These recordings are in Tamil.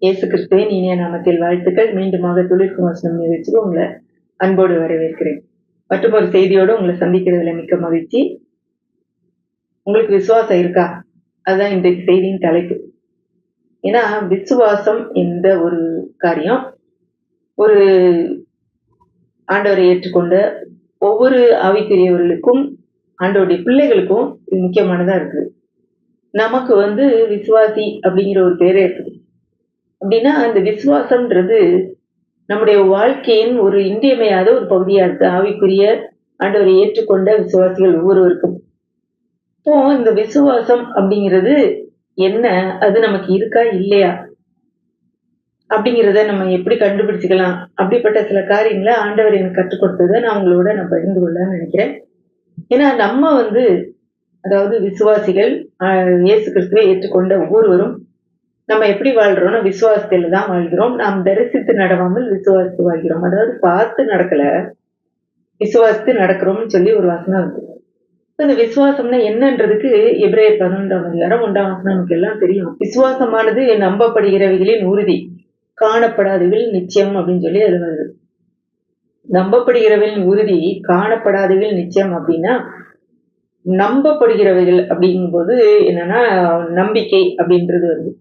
இயேசு கிறிஸ்துவின் இனிய நாமத்தில் வாழ்த்துக்கள். மீண்டுமாக துளிர்க்கும் வசனம் நிகழ்ச்சிக்கு உங்களை அன்போடு வரவேற்கிறேன். மற்றும் ஒரு செய்தியோடு உங்களை சந்திக்கிறதுல மிக்க மகிழ்ச்சி. உங்களுக்கு விசுவாசம் இருக்கா? அதுதான் இன்றைக்கு செய்தியின் தலைப்பு. ஏன்னா விசுவாசம் என்ற ஒரு காரியம் ஒரு ஆண்டவரை ஏற்றுக்கொண்ட ஒவ்வொரு ஆவிக்குரியவர்களுக்கும் ஆண்டவருடைய பிள்ளைகளுக்கும் இது முக்கியமானதா இருக்கு. நமக்கு விசுவாசி அப்படிங்கிற ஒரு பேரே இருக்குது. அப்படின்னா அந்த விசுவாசம்ன்றது நம்முடைய வாழ்க்கையின் ஒரு இன்றியமையாத ஒரு பகுதியா இருக்கு. ஆவிக்குரிய ஆண்டவரை ஏற்றுக்கொண்ட விசுவாசிகள் ஒவ்வொருவருக்கும். இப்போ இந்த விசுவாசம் அப்படிங்கிறது என்ன, அது நமக்கு இருக்கா இல்லையா அப்படிங்கிறத நம்ம எப்படி கண்டுபிடிச்சுக்கலாம்? அப்படிப்பட்ட சில காரியங்களை ஆண்டவர் எனக்கு கற்றுக் கொடுத்ததை நான் உங்களோட பகிர்ந்து கொள்ள நினைக்கிறேன். ஏன்னா நம்ம அதாவது விசுவாசிகள் இயேசு கிறிஸ்துவை ஏற்றுக்கொண்ட ஒவ்வொருவரும் நம்ம எப்படி வாழ்றோம்னா விசுவாசத்துல தான் வாழ்கிறோம். நாம் தரிசித்து நடவாமல் விசுவாசித்து வாழ்கிறோம். அதாவது பார்த்து நடக்கல, விசுவாசித்து நடக்கிறோம்னு சொல்லி ஒரு வசனம் இருக்கு. இந்த விசுவாசம்னா என்னன்றதுக்கு எபிரேயர் 11:1 நமக்கு எல்லாம் தெரியும். விசுவாசமானது நம்பப்படுகிறவைகளின் உறுதி, காணப்படாதவைகள் நிச்சயம் அப்படின்னு சொல்லி அது வருது. நம்பப்படுகிறவைகளின் உறுதி, காணப்படாதவைகள் நிச்சயம் அப்படின்னா நம்பப்படுகிறவைகள் அப்படிங்கும்போது என்னன்னா நம்பிக்கை அப்படின்றது வருது.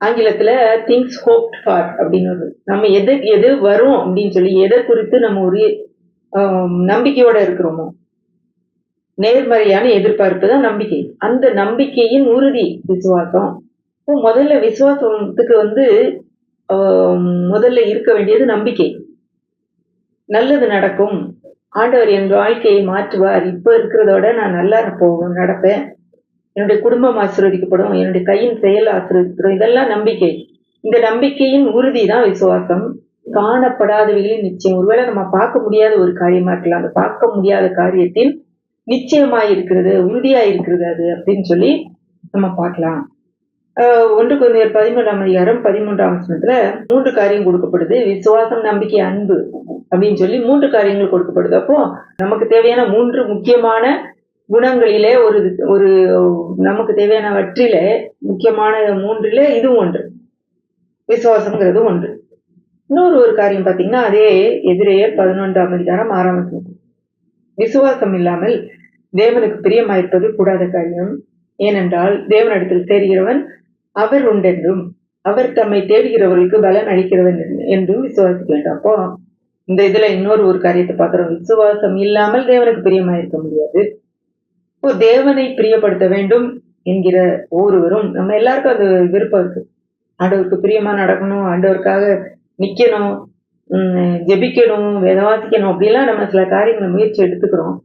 ஆங்கிலத்துல திங்ஸ் ஹோப்ட் ஃபார் அப்படின்னு வருது. நம்ம எது வரும் அப்படின்னு சொல்லி எதை குறித்து நம்ம ஒரு நம்பிக்கையோட இருக்கிறோமோ, நேர்மறையான எதிர்பார்ப்பு தான் நம்பிக்கை. அந்த நம்பிக்கையின் உறுதி விசுவாசம். முதல்ல விசுவாசத்துக்கு முதல்ல இருக்க வேண்டியது நம்பிக்கை. நல்லது நடக்கும், ஆண்டவர் என் வாழ்க்கையை மாற்றுவார், இப்ப இருக்கிறதோட நான் நல்லா நடப்பேன், என்னுடைய குடும்பம் ஆசீர்வதிக்கப்படும், என்னுடைய கையின் செயல் ஆசீர்வதிக்கப்படும், இதெல்லாம் நம்பிக்கை. இந்த நம்பிக்கையின் உறுதி தான் விசுவாசம். காணப்படாதவைகளின் நிச்சயம். ஒருவேளை நம்ம பார்க்க முடியாத ஒரு காரியமா இருக்கலாம், அந்த பார்க்க முடியாத காரியத்தில் நிச்சயமாயிருக்கிறது, உறுதியாயிருக்கிறது அது அப்படின்னு சொல்லி நம்ம பார்க்கலாம். 1 கொரிந்தியர் 11:13 3 காரியம் கொடுக்கப்படுது. விசுவாசம், நம்பிக்கை, அன்பு அப்படின்னு சொல்லி 3 காரியங்கள் கொடுக்கப்படுது. அப்போ நமக்கு தேவையான 3 முக்கியமான குணங்களிலே ஒரு நமக்கு தேவையானவற்றிலே முக்கியமான 3ல இதுவும் ஒன்று. விசுவாசம்ங்கிறது ஒன்று. இன்னொரு காரியம் பாத்தீங்கன்னா அதே எபிரேயர் 11:6 விசுவாசம் இல்லாமல் தேவனுக்கு பிரியமாயிருப்பது கூடாத காரியம். ஏனென்றால் தேவனிடத்தில் சேர்கிறவன் அவர் உண்டென்றும் அவர் தம்மை தேடுகிறவர்களுக்கு பலன் அளிக்கிறவன் என்றும் விசுவாசிக்க வேண்டும். அப்போ இந்த இதுல இன்னொரு காரியத்தை பாக்குறோம். விசுவாசம் இல்லாமல் தேவனுக்கு பிரியமாயிருக்க முடியாது. இப்போ தேவனை பிரியப்படுத்த வேண்டும் என்கிற ஒருவரும், நம்ம எல்லாருக்கும் அது விருப்பம் இருக்கு. ஆண்டவருக்கு பிரியமா நடக்கணும், ஆண்டவருக்காக நிக்கணும், ஜெபிக்கணும், வேதவாசிக்கணும், அப்படிலாம் நம்ம சில காரியங்களை முயற்சி எடுத்துக்கிறோம்.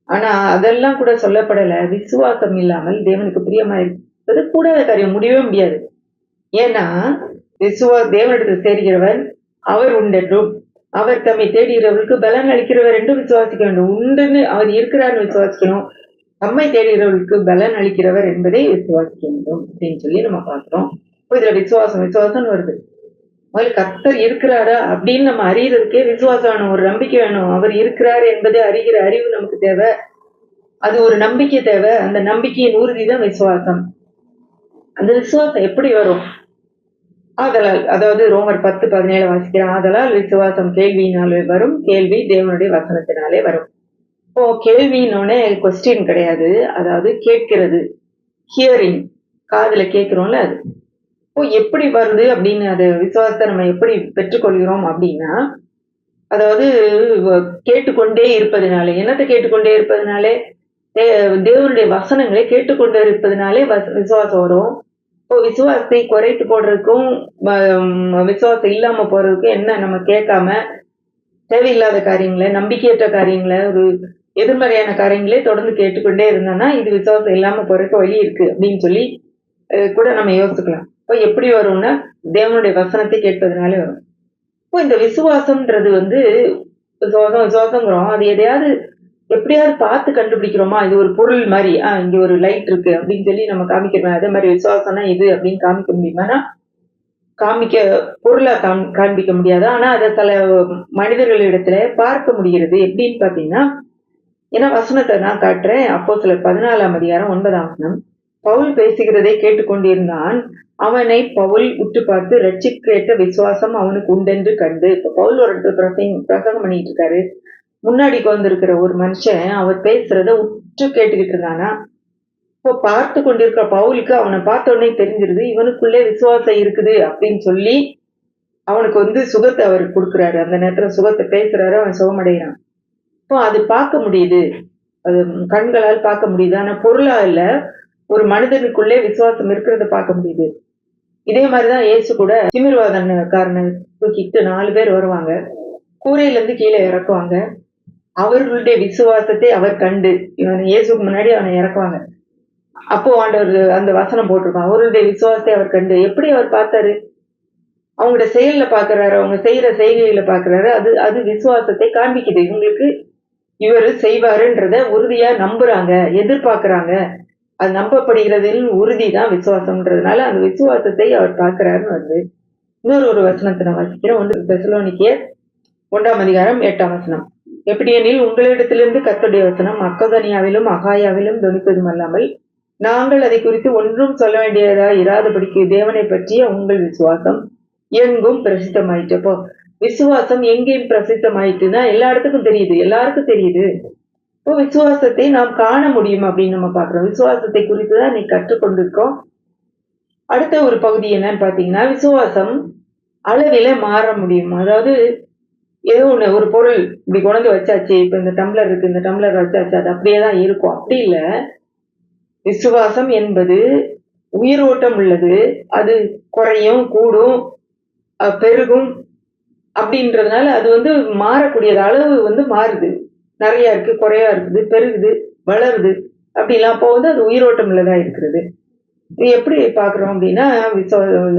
ஆனா அதெல்லாம் கூட சொல்லப்படல. விசுவாசம் இல்லாமல் தேவனுக்கு பிரியமா இருப்பது கூடாத காரியம், முடியவே முடியாது. ஏன்னா தேவனிடத்தில் சேர்கிறவன் அவர் உண்டென்றும் அவர் தம்மை தேடுகிறவர்களுக்கு பலன் அளிக்கிறவர் என்றும் விசுவாசிக்க வேண்டும். உண்டுன்னு அவர் இருக்கிறார்னு விசுவாசிக்கணும், நம்மை தேடுகிறவர்களுக்கு பலன் அளிக்கிறவர் என்பதை விசுவாசிக்க வேண்டும் அப்படின்னு சொல்லி நம்ம பார்க்கிறோம். இதுல விசுவாசம் வருது. முதல்ல கர்த்தர் இருக்கிறாரா அப்படின்னு நம்ம அறியறதுக்கே விசுவாசம் வேணும், ஒரு நம்பிக்கை வேணும். அவர் இருக்கிறார் என்பதை அறிகிற அறிவு நமக்கு தேவை, அது ஒரு நம்பிக்கை தேவை. அந்த நம்பிக்கையின் உறுதி தான் விசுவாசம். அந்த விசுவாசம் எப்படி வரும்? ஆதலால், அதாவது ரோமர் 10:17 வாசிக்கிறேன். ஆதலால் விசுவாசம் கேள்வியினாலே வரும், கேள்வி தேவனுடைய வசனத்தினாலே வரும். இப்போ கேள்வின்னொன்னே கொஸ்டின் கிடையாது, அதாவது கேட்கிறது, ஹியரிங், காதுல கேட்கிறோம்ல அது. இப்போ எப்படி வருது அப்படின்னு அது விசுவாசத்தை நம்ம எப்படி பெற்றுக்கொள்கிறோம் அப்படின்னா, அதாவது கேட்டுக்கொண்டே இருப்பதனாலே. என்னத்தை கேட்டுக்கொண்டே இருப்பதனாலே? தேவனுடைய வசனங்களை கேட்டுக்கொண்டே இருப்பதனாலே விசுவாசம் வரும். இப்போ விசுவாசத்தை குறைத்து போடுறதுக்கும் விசுவாசம் இல்லாம போறதுக்கும் என்ன, நம்ம கேட்காம தேவையில்லாத காரியங்களை, நம்பிக்கையற்ற காரியங்களை, ஒரு எதிர்மறையான காரியங்களே தொடர்ந்து கேட்டுக்கொண்டே இருந்தோம்னா இது விசுவாசம் இல்லாம போறதுக்கு வழி இருக்கு அப்படின்னு சொல்லி கூட நம்ம யோசிக்கலாம். இப்போ எப்படி வரும்னா தேவனுடைய வசனத்தை கேட்பதனாலே வரும். இப்போ இந்த விசுவாசம்ன்றது விசுவாசங்கிறோம், அது எதையாவது எப்படியாவது பார்த்து கண்டுபிடிக்கிறோமா? இது ஒரு பொருள் மாதிரி, இங்க ஒரு லைட் இருக்கு அப்படின்னு சொல்லி நம்ம காமிக்கிறோம். அதே மாதிரி விசுவாசம்னா இது அப்படின்னு காமிக்க முடியுமானா பொருளா காண்பிக்க முடியாது. ஆனா அதை சில மனிதர்களிடத்துல பார்க்க முடிகிறது. எப்படின்னு பாத்தீங்கன்னா, ஏன்னா வசனத்தை நான் காட்டுறேன். அப்போஸ்தலர் 14:9 பவுல் பேசுகிறதை கேட்டுக்கொண்டிருந்தான். அவனை பவுல் உற்று பார்த்து ரட்சிக்கேற்ற விசுவாசம் அவனுக்கு உண்டென்று கண்டு. இப்ப பவுல் ஒரு பிரசங்கம் பண்ணிட்டு இருக்காரு. முன்னாடி வந்திருக்கிற ஒரு மனுஷன் அவர் பேசுறத உற்று கேட்டுக்கிட்டு இருந்தானா. இப்போ பார்த்து கொண்டிருக்கிற பவுலுக்கு அவனை பார்த்த உடனே தெரிஞ்சிருது இவனுக்குள்ளே விசுவாசம் இருக்குது அப்படின்னு சொல்லி அவனுக்கு சுகத்தை அவர் கொடுக்குறாரு. அந்த நேரத்துல சுகத்தை பேசுறாரு, அவன் சுகமடைகிறான். இப்போ அது பார்க்க முடியுது, அது கண்களால் பார்க்க முடியுது. ஆனா பொருளா இல்ல, ஒரு மனிதனுக்குள்ளே விசுவாசம் இருக்கிறத பார்க்க முடியுது. இதே மாதிரிதான் இயேசு கூட திமிர்வாதக்காரனை தூக்கிட்டு 4 பேர் வருவாங்க, கூரையில இருந்து கீழே இறக்குவாங்க. அவர்களுடைய விசுவாசத்தை அவர் கண்டு இவன் இயேசுக்கு முன்னாடி அவனை இறக்குவாங்க. அப்போ ஆண்டவர் அந்த வசனம் போட்டிருப்பான், அவருடைய விசுவாசத்தை அவர் கண்டு. எப்படி அவர் பார்த்தாரு? அவங்களோட செயல்ல பாக்குறாரு, அவங்க செய்யற செய்கைகளை பாக்குறாரு. அது அது விசுவாசத்தை காண்பிக்குது. இவங்களுக்கு இவர் செய்வாருன்றத உறுதியா நம்புறாங்க, எதிர்பார்க்கறாங்க. அது நம்பப்படுகிறதில் உறுதிதான் விசுவாசம்ன்றதுனால அந்த விசுவாசத்தை அவர் பார்க்கிறாருன்னு வருது. இன்னொரு வசனத்தை நான் வாசிக்கிறேன். 1 தெசலோனிக்கேயர் 1ஆம் அதிகாரம் 8ஆம் வசனம். எப்படியெனில் உங்களிடத்திலிருந்து கர்த்தருடைய வசனம் மக்கதோனியாவிலும் அகாயாவிலும் தொனிப்பதும் அல்லாமல் நாங்கள் அதை குறித்து ஒன்றும் சொல்ல வேண்டியதா இராதபடிக்கு தேவனை பற்றிய உங்கள் விசுவாசம் எங்கும் பிரசித்தமாயிட்டு. அப்போ விசுவாசம் எங்கேயும் பிரசித்தமாயிட்டுன்னா எல்லா இடத்துக்கும் தெரியுது, எல்லாருக்கும் தெரியுது. இப்போ விசுவாசத்தை நாம் காண முடியும் அப்படின்னு நம்ம பாக்குறோம். விசுவாசத்தை குறித்துதான் இன்னைக்கு கற்றுக்கொண்டிருக்கோம். அடுத்த ஒரு பகுதி என்னன்னு பாத்தீங்கன்னா, விசுவாசம் அளவில மாற முடியும். அதாவது ஏதோ ஒண்ணு, ஒரு பொருள் இப்படி கொண்டு வச்சாச்சு, இப்ப இந்த டம்ளர் இருக்கு, இந்த டம்ளர் வச்சாச்சு, அது அப்படியேதான் இருக்கும். அப்படி இல்ல, விசுவாசம் என்பது உயிரோட்டம் உள்ளது. அது குறையும், கூடும், பெருகும். அப்படின்றதுனால அது மாறக்கூடியது. அளவு மாறுது. நிறைய இருக்கு, குறையா இருக்குது, பெருகுது, வளருது. அப்படிலாம் அப்போ அது உயிரோட்டம் உள்ளதா இருக்கிறது. இது எப்படி பாக்குறோம் அப்படின்னா,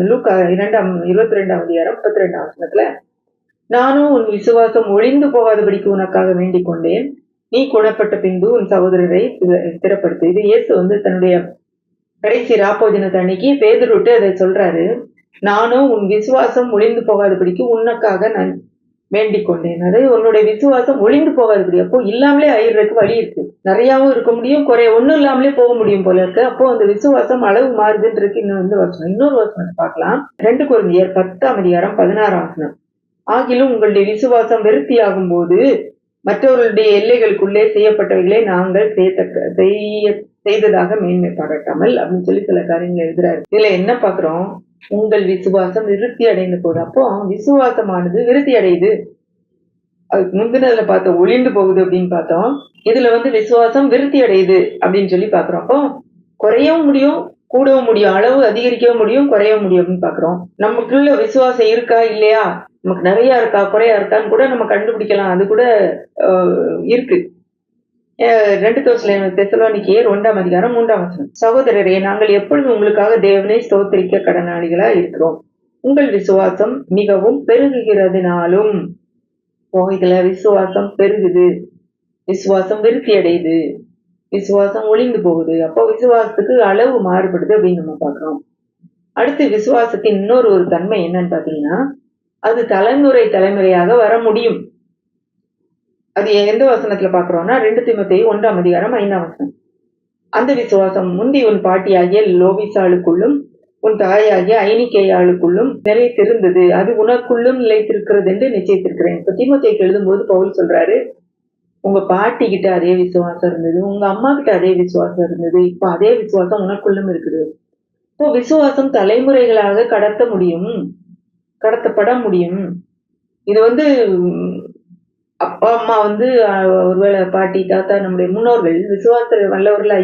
லூக்கா 22ஆம் அதிகாரம் 32ஆம் வசனத்துல, நானும் உன் விசுவாசம் ஒளிந்து போகாதபடிக்கு உனக்காக வேண்டிக் கொண்டேன். நீ குணப்பட்ட பின்பு உன் சகோதரரை ஸ்திரப்படுத்து. இது இயேசு தன்னுடைய கடைசி ராப்போஜனத்து அன்னைக்கு பேதுருட்டு அதை சொல்றாரு. நானும் உன் விசுவாசம் ஒளிந்து போகாதபடிக்கு உனக்காக நான் வேண்டிக் கொண்டேன். அது உன்னுடைய விசுவாசம் ஒளிந்து போகாதபடி. அப்போ இல்லாமலே ஆயிடுறதுக்கு வழி இருக்கு. நிறையாவும் இருக்க முடியும், குறைய ஒண்ணும் இல்லாமலே போக முடியும் போல இருக்கு. அப்போ அந்த விசுவாசம் அளவு மாறுதுன்றது வசனம். இன்னொரு வசனத்தை பார்க்கலாம். 2 கொரிந்தியர் 10ஆம் அதிகாரம் 16ஆம் வசனம். ஆகிலும் உங்களுடைய விசுவாசம் விருத்தியாகும் போது மற்றவர்களுடைய எல்லைகளுக்குள்ளே செய்யப்பட்டவைகளை நாங்கள் செய்ததாக மேன்மை பாராட்டாமல் அப்படின்னு சொல்லி சில காரியங்கள் எழுதுறாரு. இதுல என்ன பாக்குறோம்? உங்கள் விசுவாசம் விருத்தி அடைந்த போது. அப்போ விசுவாசமானது விருத்தி அடையுது. அதுக்கு முந்தினதுல பார்த்தோம் ஒளிந்து போகுது அப்படின்னு பார்த்தோம். இதுல விசுவாசம் விருத்தி அடையுது அப்படின்னு சொல்லி பாக்குறோம். அப்போ குறையவும் முடியும், கூடவும் முடியும், அளவு அதிகரிக்கவும் முடியும், குறையவும் முடியும் அப்படின்னு பாக்குறோம். நமக்குள்ள விசுவாசம் இருக்கா இல்லையா, நமக்கு நிறைய இருக்கா குறையா இருக்கான்னு கூட நம்ம கண்டுபிடிக்கலாம். அது கூட இருக்கு. 2 தெசலோனிக்கேயர் 1ஆம் அதிகாரம் 3ஆம் வசனம். சகோதரரே, நாங்கள் எப்பொழுது உங்களுக்காக தேவனை ஸ்தோத்திரிக்க கடனாளிகளா இருக்கிறோம். உங்கள் விசுவாசம் மிகவும் பெருகுகிறதுனாலும். இதுல விசுவாசம் பெருகுது, விசுவாசம் விருத்தி அடையுது, விசுவாசம் ஒளிந்து போகுது. அப்போ விசுவாசத்துக்கு அளவு மாறுபடுது அப்படின்னு நம்ம பார்க்கிறோம். அடுத்து விசுவாசத்தின் இன்னொரு தன்மை என்னன்னு பாத்தீங்கன்னா, அது தலைமுறையாக வர முடியும். அது எந்த வசனத்துல பாக்குறோம்னா 2 தீமோத்தேயு 1ஆம் அதிகாரம் 5ஆம் வசனம். அந்த விசுவாசம் முந்தி உன் பாட்டியாகிய லோபிசாளுக்குள்ளும் உன் தாயாகிய ஐனிக்கேயாளுக்குள்ளும் நிலைத்திருந்தது, அது உனக்குள்ளும் நிலைத்திருக்கிறது என்று நிச்சயித்திருக்கிறேன். இப்ப தீமோத்தேயுக்கு எழுதும் போது பவுல் சொல்றாரு, உங்க பாட்டி கிட்ட அதே விசுவாசம் இருந்தது, உங்க அம்மா கிட்ட அதே விசுவாசம் இருந்தது, இப்ப அதே விசுவாசம் உனக்குள்ளும் இருக்குது. இப்போ விசுவாசம் தலைமுறைகளாக கடத்தப்பட முடியும். இது அப்பா அம்மா ஒருவேளை பாட்டி தாத்தா நம்முடைய முன்னோர்கள் விசுவாச வல்லவர்களா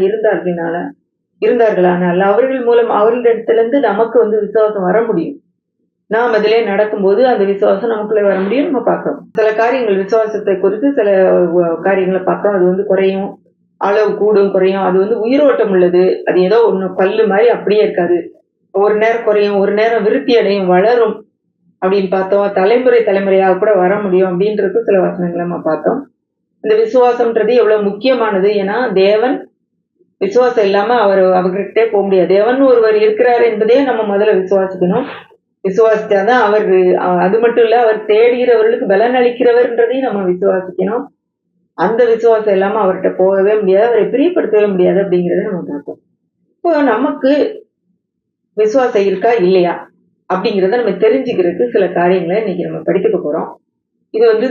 இருந்தார்களானால் அவர்கள் மூலம் அவர்களிடத்துல இருந்து நமக்கு விசுவாசம் வர முடியும். நாம் அதிலே நடக்கும்போது அந்த விசுவாசம் நமக்குள்ளே வர முடியும். நம்ம பார்க்கிறோம் சில காரியங்கள், விசுவாசத்தை குறித்து சில காரியங்களை பார்க்கிறோம். அது குறையும், அளவு கூடும், குறையும். அது உயிரோட்டம் உள்ளது. அது ஏதோ ஒண்ணு பல்லு மாதிரி அப்படியே இருக்காது. ஒரு நேரம் குறையும், ஒரு நேரம் விருத்தி அடையும், வளரும் அப்படின்னு பார்த்தோம். தலைமுறையாக கூட வர முடியும் அப்படின்றது சில வசனங்களை நம்ம பார்த்தோம். இந்த விசுவாசம்ன்றது எவ்வளவு முக்கியமானது. ஏன்னா தேவன் விசுவாசம் இல்லாம அவர்கிட்டே போக முடியாது. தேவன் ஒருவர் இருக்கிறார் என்பதே நம்ம முதல்ல விசுவாசிக்கணும். விசுவாசிச்சாதான் அது மட்டும் இல்ல, அவர் தேடுகிறவர்களுக்கு பலன் அளிக்கிறவர்ன்றதையும் நம்ம விசுவாசிக்கணும். அந்த விசுவாசம் இல்லாம அவர்கிட்ட போகவே முடியாது, அவரை பிரியப்படுத்தவே முடியாது அப்படிங்கறத நம்ம பார்த்தோம். இப்போ நமக்கு விசுவாசம் இருக்கா இல்லையா அப்படிங்கிறத நம்ம தெரிஞ்சுக்கிறதுக்கு சில காரியங்களை இன்னைக்கு நம்ம படித்துக்க போறோம். இது வந்து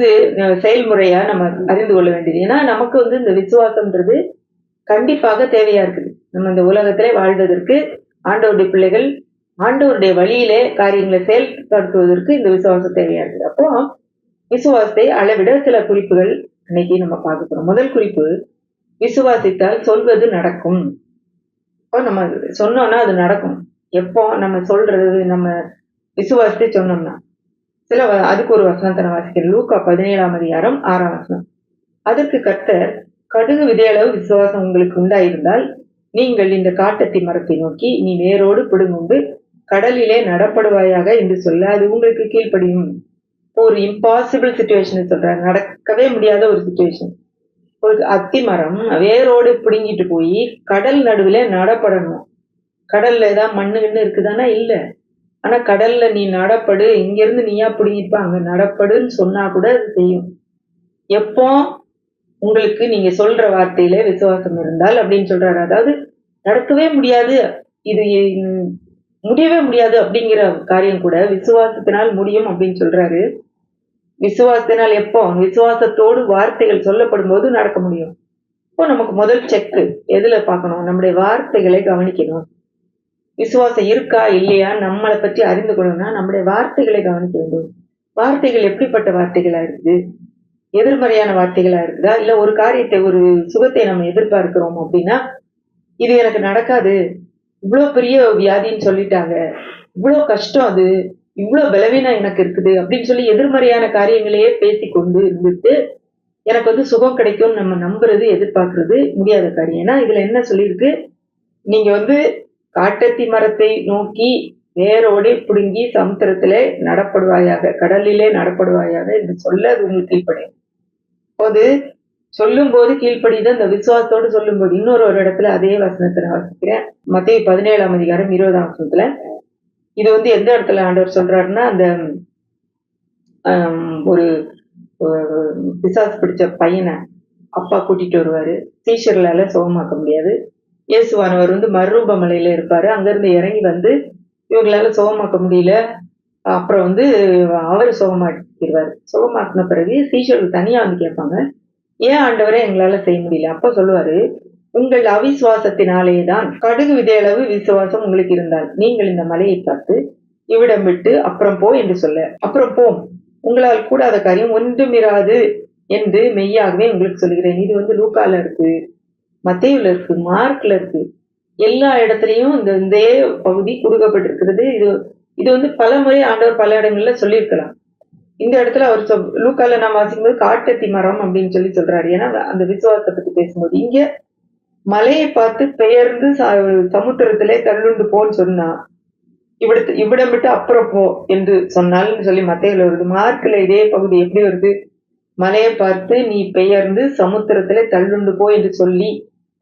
செயல்முறையா நம்ம அறிந்து கொள்ள வேண்டியது. ஏன்னா நமக்கு வந்து இந்த விசுவாசம்ன்றது கண்டிப்பாக தேவையா இருக்குது. நம்ம இந்த உலகத்திலே வாழ்வதற்கு ஆண்டவருடைய பிள்ளைகள் ஆண்டவருடைய வழியிலே காரியங்களை செயல்படுத்துவதற்கு இந்த விசுவாசம் தேவையா இருக்குது. அப்போ விசுவாசத்தை அளவிட சில குறிப்புகள் இன்னைக்கு நம்ம பார்க்க போறோம். முதல் குறிப்பு, விசுவாசித்தால் சொல்வது நடக்கும். இப்போ நம்ம சொன்னோம்னா அது நடக்கும். எப்போ நம்ம சொல்றது, நம்ம விசுவாசத்தை சொன்னோம்னா அதுக்கு ஒரு வசனத்தை நான் வாசிக்கிறேன். லூக்கா 17ஆம் அதிகாரம் 6ஆம் வசனம். அதற்கு கர்த்தர், கடுகு விதையளவு விசுவாசம் உங்களுக்கு உண்டாயிருந்தால் நீங்கள் இந்த காட்டத்தி மரத்தை நோக்கி நீ வேரோடு பிடுங்குண்டு கடலிலே நடப்படுவாயாக என்று சொல்ல அது உங்களுக்கு கீழ்ப்படியும். ஒரு இம்பாசிபிள் சுச்சுவேஷன் சொல்றாரு, நடக்கவே முடியாத ஒரு சுச்சுவேஷன். ஒரு அத்தி மரம் வேரோடு பிடுங்கிட்டு போய் கடல் நடுவுல நடப்படணும். கடல்ல ஏதாவது மண்ணு இருக்குதானா? இல்ல. ஆனா கடல்ல நீ நடப்படு, இங்க இருந்து நீயா பிடிங்கிப்ப அங்க நடப்படுன்னு சொன்னா கூட அது செய்யும். எப்போ உங்களுக்கு நீங்க சொல்ற வார்த்தையில விசுவாசம் இருந்தால் அப்படின்னு சொல்றாரு. அதாவது நடக்கவே முடியாது, இது முடியவே முடியாது அப்படிங்கிற காரியம் கூட விசுவாசத்தினால் முடியும் அப்படின்னு சொல்றாரு. விசுவாசத்தினால் எப்போ? விசுவாசத்தோடு வார்த்தைகள் சொல்லப்படும் போது நடக்க முடியும். இப்போ நமக்கு முதல் செக் எதுல பார்க்கணும்? நம்முடைய வார்த்தைகளை கவனிக்கணும். விசுவாசம் இருக்கா இல்லையா நம்மளை பற்றி அறிந்து கொள்ளணும்னா நம்முடைய வார்த்தைகளை கவனிக்க வேண்டும். வார்த்தைகள் எப்படிப்பட்ட வார்த்தைகளா இருக்குது? எதிர்மறையான வார்த்தைகளா இருக்குதா? இல்ல ஒரு காரியத்தை, ஒரு சுகத்தை நம்ம எதிர்பார்க்கிறோம் அப்படின்னா, இது எனக்கு நடக்காது, இவ்வளவு பெரிய வியாதின்னு சொல்லிட்டாங்க, இவ்வளவு கஷ்டம், அது இவ்வளவு பலவீனம் எனக்கு இருக்குது அப்படின்னு சொல்லி எதிர்மறையான காரியங்களையே பேசிக்கொண்டு இருந்துட்டு எனக்கு வந்து சுகம் கிடைக்கும்னு நம்ம நம்புறது, எதிர்பார்க்கறது முடியாத காரியம். ஏன்னா இதுல என்ன சொல்லியிருக்கு? நீங்க வந்து காட்டத்தி மரத்தை நோக்கி வேரோடு பிடுங்கி சமுத்திரத்திலே நடப்படுவாயாக, கடலிலே நடப்படுவாயாக என்று சொல்ல அது உங்களுக்கு கீழ்ப்படியும். அது சொல்லும் போது கீழ்ப்படிதான், அந்த விசுவாசத்தோடு சொல்லும் போது. இன்னொரு இடத்துல அதே வசனத்தை வாசிக்கிறேன். மத்தேயு 17ஆம் அதிகாரம் 20ஆம் வசனத்துல இது வந்து எந்த இடத்துல ஆண்டவர் சொல்றாருன்னா, அந்த ஒரு பிசாசு பிடிச்ச பையனை அப்பா கூட்டிட்டு வருவாரு. சீஷர்களால சுகமாக்க முடியாது. இயேசுவானவர் வந்து மறுரூப மலையில இருப்பாரு. அங்கிருந்து இறங்கி வந்து இவங்களால சுகமாக்க முடியல. அப்புறம் வந்து அவரு சுகமாக்கிடுவாரு. சுகமாக்கின பிறகு சீஷர்கள் தனியா வந்து கேட்பாங்க, ஏன் ஆண்டவரே எங்களால செய்ய முடியல? அப்ப சொல்லுவாரு, உங்கள் அவிசுவாசத்தினாலேதான். கடுகு விதையளவு விசுவாசம் உங்களுக்கு இருந்தால் நீங்கள் இந்த மலையை பார்த்து இவ்விடம் விட்டு அப்புறம் போ என்று சொல்ல அப்புறம் போம். உங்களால் கூடாத காரியம் ஒன்றுமிராது என்று மெய்யாகவே உங்களுக்கு சொல்கிறேன். இது வந்து லூக்கால இருக்கு, மத்தேயுல இருக்கு, மார்க்ல இருக்கு. எல்லா இடத்துலயும் இந்த பகுதி கொடுக்கப்பட்டிருக்கிறது. இது வந்து பல முறை ஆண்டவர் பல இடங்கள்ல சொல்லியிருக்கலாம். இந்த இடத்துல அவர் லூக்கால நான் வாசிக்கும்போது காட்டத்தி மரம் அப்படின்னு சொல்லி சொல்றாரு. ஏன்னா அந்த விசுவாசத்தை பத்தி பேசும்போது, இங்க மலையை பார்த்து பெயர்ந்து சமுத்திரத்திலே தள்ளுண்டு போன்னு சொன்னா, இவ்விடம் விட்டு அப்புறம் போ என்று சொன்னால்னு சொல்லி மத்தேயுல வருது. மார்க்ல இதே பகுதி எப்படி வருது? மலையை பார்த்து நீ பெயர்ந்து சமுத்திரத்திலே தள்ளுண்டு போ என்று சொல்லி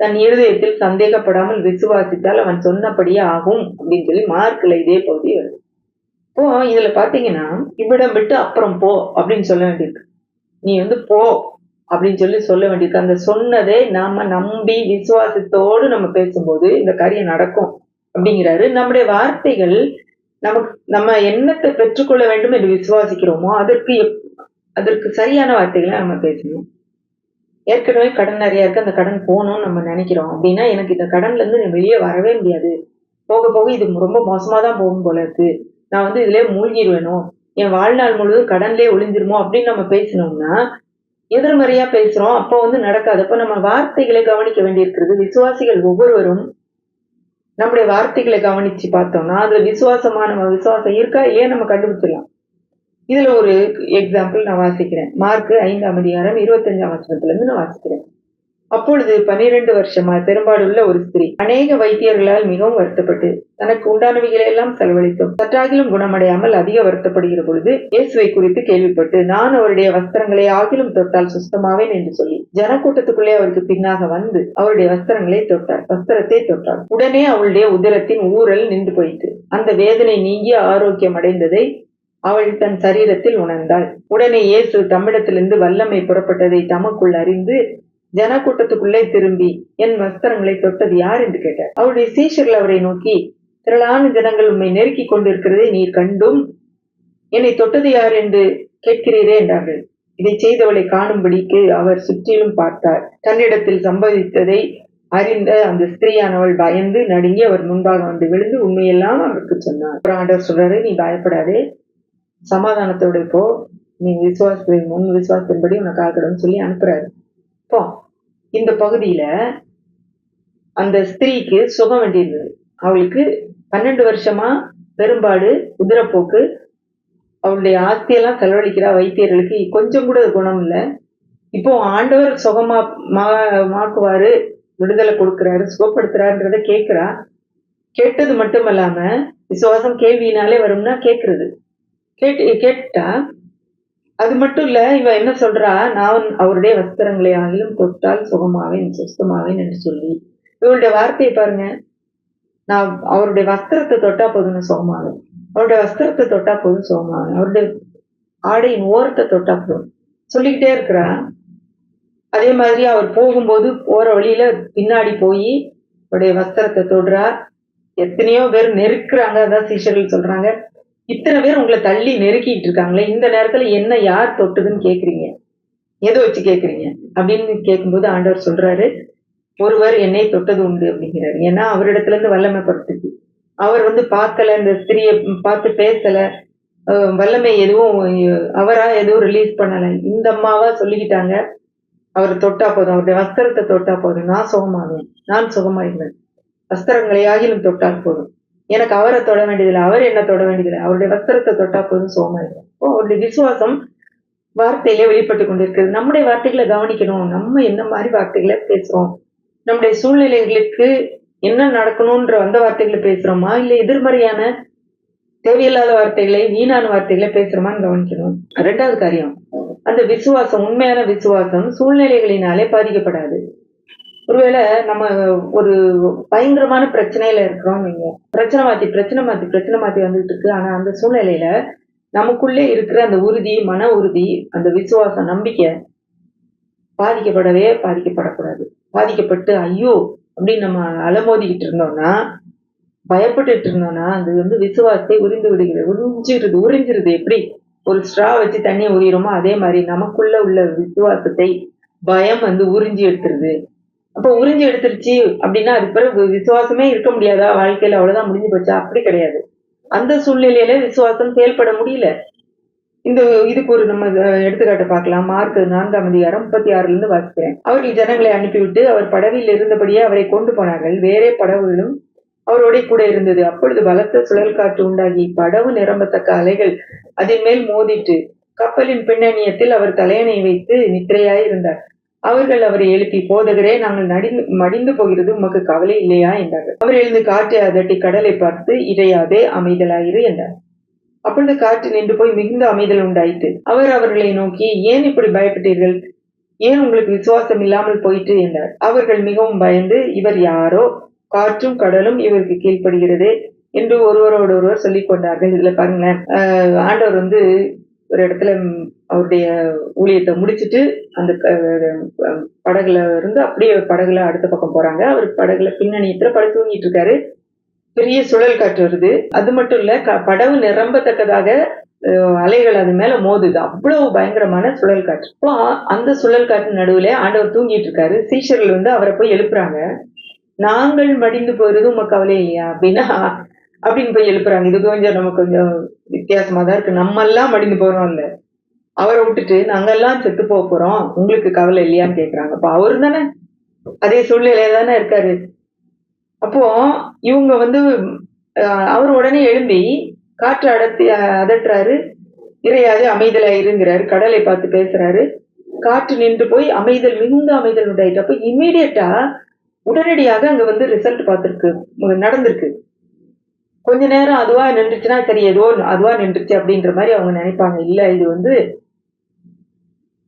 தன் இருதயத்தில் சந்தேகப்படாமல் விசுவாசித்தால் அவன் சொன்னபடியே ஆகும் அப்படின்னு சொல்லி மார்க்ல இதே பகுதி வருது. இப்போ இதுல பாத்தீங்கன்னா, இவ்விடம் விட்டு அப்புறம் போ அப்படின்னு சொல்ல வேண்டியிருக்கு. நீ வந்து போ அப்படின்னு சொல்லி சொல்ல வேண்டியிருக்கு. அந்த சொன்னதை நாம நம்பி விசுவாசத்தோடு நம்ம பேசும்போது இந்த காரியம் நடக்கும் அப்படிங்கிறாரு. நம்முடைய வார்த்தைகள் நம்ம என்னத்தை பெற்றுக்கொள்ள வேண்டும் என்று விசுவாசிக்கிறோமோ அதற்கு சரியான வார்த்தைகளை நம்ம பேசணும். ஏற்கனவே கடன் நிறைய இருக்கு, அந்த கடன் போகணும்னு நம்ம நினைக்கிறோம் அப்படின்னா, எனக்கு இந்த கடன்ல இருந்து வெளியே வரவே முடியாது, போக போக இது ரொம்ப மோசமா தான் போகும் போல இருக்கு, நான் வந்து இதுலயே மூழ்கிடுவேணும், என் வாழ்நாள் முழுவதும் கடன்லயே ஒளிஞ்சிருமோ அப்படின்னு நம்ம பேசினோம்னா எதிர்மறையா பேசுறோம். அப்போ வந்து நடக்காது. அப்ப நம்ம வார்த்தைகளை கவனிக்க வேண்டியிருக்கிறது. விசுவாசிகள் ஒவ்வொருவரும் நம்முடைய வார்த்தைகளை கவனிச்சு பார்த்தோம்னா அதுல விசுவாசம் இருக்கா இல்லையா நம்ம கண்டுபிடிச்சிடலாம். இதுல ஒரு எக்ஸாம்பிள் நான் வாசிக்கிறேன். மார்க் 5ஆம் அதிகாரம் 25ஆம் வசனத்துல இருந்து நான் வாசிக்கிறேன். அப்பொழுது 12 வருஷமா பெரும்பாடுள்ள ஒரு ஸ்திரீ அநேக வைத்தியர்களால் மிகவும் வருத்தப்பட்டு தனக்கு உண்டானவைகளை எல்லாம் செலவழித்தும் சற்றாகிலும் குணமடையாமல் அதிக வருத்தப்படுகிற பொழுது இயேசுவை குறித்து கேள்விப்பட்டு, நான் அவருடைய வஸ்திரங்களை ஆகிலும் தொட்டால் சுத்தமாவேன் என்று சொல்லி ஜனக்கூட்டத்துக்குள்ளே அவருக்கு பின்னாக வந்து அவருடைய வஸ்திரத்தை தொட்டாள். உடனே அவளுடைய உதரத்தின் ஊரல் நின்று போயிற்று. அந்த வேதனை நீங்கி ஆரோக்கியம் அடைந்ததை அவள் தன் சரீரத்தில் உணர்ந்தாள். உடனே இயேசு தம்மிடத்திலிருந்து வல்லமை புறப்பட்டதை தமக்குள் அறிந்து ஜனக்கூட்டத்துக்குள்ளே திரும்பி என் வஸ்திரங்களை தொட்டது யார் என்று கேட்டார். அவருடைய சீஷர்கள் அவரை நோக்கி, திரளான ஜனங்கள் உம்மை நெருக்கிக் கொண்டிருக்கிறதை நீர் கண்டும் என்னை தொட்டது யார் என்று கேட்கிறீரே என்றார்கள். இதை செய்தவளை காணும்படிக்கு அவர் சுற்றிலும் பார்த்தார். தன்னிடத்தில் சம்பவித்ததை அறிந்த அந்த ஸ்திரீயானவள் பயந்து நடுங்கி அவர் முன்பாக வந்து விழுந்து உண்மையெல்லாம் அவருக்கு சொன்னார். ஆண்டவர் சொல்றாரு, நீ பயப்படாதே, சமாதானத்தோட போ, நீ முன் விசுவாசத்தின்படி உனக்கு ஆகணும்னு சொல்லி அனுப்புறாரு. இப்போ இந்த பகுதியில அந்த ஸ்திரீக்கு சுகம் வேண்டியிருந்தது. அவளுக்கு 12 வருஷமா பெரும்பாடு, உதிரப்போக்கு, அவளுடைய ஆஸ்தியெல்லாம் செலவழிக்கிறா. வைத்தியர்களுக்கு கொஞ்சம் கூட குணம் இல்லை. இப்போ ஆண்டவர் சுகமா மாக்குவாரு, விடுதலை கொடுக்கிறாரு, சுகப்படுத்துறாருன்றத கேட்கிறா. கேட்டது மட்டும் இல்லாம விசுவாசம் கேள்வியினாலே வரும்னா கேட்கறது. கேட்டா அது மட்டும் இல்ல, இவ என்ன சொல்றா, நான் அவருடைய வஸ்திரங்களை ஆகிலும் தொட்டால் சுகமாவேன், சுத்தமாவேன் என்று சொல்லி. இவருடைய வார்த்தையை பாருங்க, நான் அவருடைய வஸ்திரத்தை தொட்டா போதும் சுகமாவேன், அவருடைய வஸ்திரத்தை தொட்டா போதும் சுகமாவேன், அவருடைய ஆடையின் ஓரத்தை தொட்டா போதும் சொல்லிக்கிட்டே இருக்கிறா. அதே மாதிரி அவர் போகும்போது போற வழியில பின்னாடி போய் அவருடைய வஸ்திரத்தை தொடுறா. எத்தனையோ பேர் நெருக்குறாங்க. அதான் சீஷர்கள் சொல்றாங்க, இத்தனை பேர் உங்களை தள்ளி நெருக்கிட்டு இருக்காங்களே, இந்த நேரத்துல என்ன யார் தொட்டுதுன்னு கேக்குறீங்க, எதை வச்சு கேக்குறீங்க அப்படின்னு கேட்கும்போது ஆண்டவர் சொல்றாரு, ஒருவர் என்னை தொட்டது உண்டு அப்படிங்கிறாரு. ஏன்னா அவரிடத்துல இருந்து வல்லமை படுத்துச்சு. அவர் பார்க்கல, இந்த ஸ்திரியை பார்த்து பேசல, வல்லமை எதுவும் அவரா எதுவும் ரிலீஸ் பண்ணல. இந்த அம்மாவா சொல்லிக்கிட்டாங்க, அவர் தொட்டா போதும், அவருடைய வஸ்திரத்தை தொட்டா போதும், நான் சுகமாவேன், நான் சுகமாயிருந்தேன், வஸ்திரங்களை ஆகிலும் தொட்டால் போதும், எனக்கு அவரை தொட வேண்டியதில்லை, அவர் என்ன தொட வேண்டியதில்லை, அவருடைய வஸ்திரத்தை தொட்டா போதும் சுகமாயிருந்தேன். அவருடைய விசுவாசம் வார்த்தையிலே வெளிப்பட்டு கொண்டிருக்கிறது. நம்முடைய வார்த்தைகளை கவனிக்கணும். நம்ம என்ன மாதிரி வார்த்தைகளை பேசுறோம், நம்முடைய சூழ்நிலைகளுக்கு என்ன நடக்கணும்ன்ற அந்த வார்த்தைகளை பேசுறோமா, இல்ல எதிர்மறையான தேவையில்லாத வார்த்தைகளை, வீணான வார்த்தைகளை பேசுறோமான்னு கவனிக்கணும். 2வது காரியம், அந்த விசுவாசம், உண்மையான விசுவாசம் சூழ்நிலைகளினாலே பாதிக்கப்படாது. ஒருவேளை நம்ம ஒரு பயங்கரமான பிரச்சனையில இருக்கிறோம், நீங்க பிரச்சனை மாத்தி வந்துட்டு இருக்கு. ஆனா அந்த சூழ்நிலையில நமக்குள்ளே இருக்கிற அந்த உறுதி, மன உறுதி, அந்த விசுவாசம், நம்பிக்கை பாதிக்கப்படக்கூடாது. பாதிக்கப்பட்டு ஐயோ அப்படின்னு நம்ம அலமோதிக்கிட்டு இருந்தோம்னா, பயப்பட்டுட்டு இருந்தோம்னா, அது விசுவாசத்தை உறிந்து விடுகிறது, உறிஞ்சிருது. எப்படி ஒரு ஸ்ட்ரா வச்சு தண்ணியை உரியிறோமோ அதே மாதிரி நமக்குள்ள உள்ள விசுவாசத்தை பயம் உறிஞ்சி எடுத்துருது. அப்ப உறிஞ்சி எடுத்துருச்சு அப்படின்னா அது பிறகு விசுவாசமே இருக்க முடியாதா, வாழ்க்கையில அவ்வளவுதான் முடிஞ்சு போச்சா? அப்படி கிடையாது. அந்த சூழ்நிலையில விசுவாசம் செயல்பட முடியல. இதுக்கு ஒரு நம்ம எடுத்துக்காட்டு பார்க்கலாம். மார்க் 4ஆம் அதிகாரம் 36 வாசிக்கிறேன். அவர்கள் ஜனங்களை அனுப்பிவிட்டு அவர் படவில் இருந்தபடியே அவரை கொண்டு போனார்கள். வேறே படவுகளும் அவரோட கூட இருந்தது. அப்பொழுது பலத்த சுழல் காற்று உண்டாகி படவு நிரம்பத்தக்க அலைகள் அதன் மேல் மோதிட்டு கப்பலின் பின்னணியத்தில் அவர் தலையணை வைத்து நித்திரையாய் இருந்தார். அவர்கள் அவரை எழுப்பி, போதகரே, நாங்கள் மடிந்து போகிறது, உமக்கு கவலை இல்லையா என்றார்கள். அவர் எழுந்து காற்றை அதட்டி கடலை பார்த்து, இறையாதே, அமைதலாயிரு என்றார். அப்பொழுது காற்று நின்று போய் மிகுந்த அமைதல் உண்டாயிற்று. அவர் அவர்களை நோக்கி, ஏன் இப்படி பயப்பட்டீர்கள், ஏன் உங்களுக்கு விசுவாசம் இல்லாமல் போயிற்று என்றார். அவர்கள் மிகவும் பயந்து, இவர் யாரோ, காற்றும் கடலும் இவருக்கு கீழ்ப்படுகிறது என்று ஒருவரோடு ஒருவர் சொல்லிக் கொண்டார்கள். இதுல பாருங்களேன், ஆண்டவர் ஒரு இடத்துல அவருடைய ஊழியத்தை முடிச்சுட்டு அந்த படகுல இருந்து அப்படியே படகுல அடுத்த பக்கம் போறாங்க. அவர் படகுல பின்னணியத்துல படுத்து தூங்கிட்டு இருக்காரு. பெரிய சுழல் காற்று வருது. அது மட்டும் இல்ல, படகு நிரம்பத்தக்கதாக அலைகள் அது மேல மோதுது. அவ்வளவு பயங்கரமான சுழல் காற்று. இப்போ அந்த சுழல் காற்று நடுவுல ஆண்டவர் தூங்கிட்டு இருக்காரு. சீஷர்கள் அவரை போய் எழுப்புறாங்க. நாங்கள் மடிந்து போறது உமக்கு கவலை இல்லையா அப்படின்னு போய் எழுப்புறாங்க. இது நமக்கு கொஞ்சம் வித்தியாசமா தான் இருக்கு. நம்ம எல்லாம் மடிந்து போறோம் இல்ல, அவரை விட்டுட்டு நாங்கெல்லாம் செத்து போக போறோம், உங்களுக்கு கவலை இல்லையான்னு கேக்குறாங்க. அப்ப அவரு தானே அதே சூழ்நிலையில தானே இருக்காரு. அப்போ இவங்க அவர் உடனே எழும்பி காற்று அதட்டுறாரு, இறையாது அமைதலாயிருங்கிறாரு, கடலை பார்த்து பேசுறாரு. காற்று நின்று போய் அமைதல், மிகுந்த அமைதல் உண்டாயிட்டு. அப்ப இம்மீடியட்டா உடனடியாக அங்க ரிசல்ட் பார்த்திருக்கு, நடந்திருக்கு. கொஞ்ச நேரம் அதுவா நின்றுச்சுன்னா சரி, ஏதோ அதுவா நின்றுச்சு அப்படின்ற மாதிரி அவங்க நினைப்பாங்க. இல்ல, இது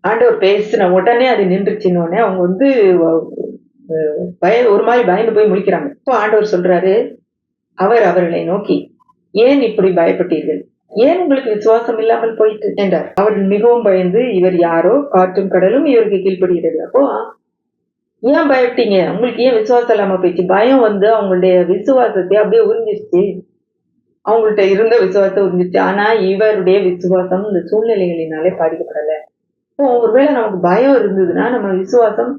ஆண்டவர் பேசின உடனே அது நின்றுச்சுன்னு உடனே அவங்க ஒரு மாதிரி பயந்து போய் முழிக்கிறாங்க. இப்போ ஆண்டவர் சொல்றாரு, அவர் அவர்களை நோக்கி, ஏன் இப்படி பயப்பட்டீர்கள், ஏன் உங்களுக்கு விசுவாசம் இல்லாமல் போயிட்டு என்றார். அவர்கள் மிகவும் பயந்து, இவர் யாரோ, காற்றும் கடலும் இவருக்கு கீழ்ப்படுகிறது. அப்போ ஏன் பயப்பட்டீங்க? உங்களுக்கு ஏன் விசுவாசம் இல்லாம போயிடுச்சு? பயம் வந்து அவங்களுடைய விசுவாசத்தை அப்படியே உறிஞ்சிருச்சு. அவங்கள்ட்ட இருந்த விசுவாசத்தை உறிஞ்சிருச்சு. ஆனா இவருடைய விசுவாசம் இந்த சூழ்நிலைகளினாலே பாதிக்கப்படல. இப்போ ஒருவேளை நமக்கு பயம் இருந்ததுன்னா, நம்ம விசுவாசம்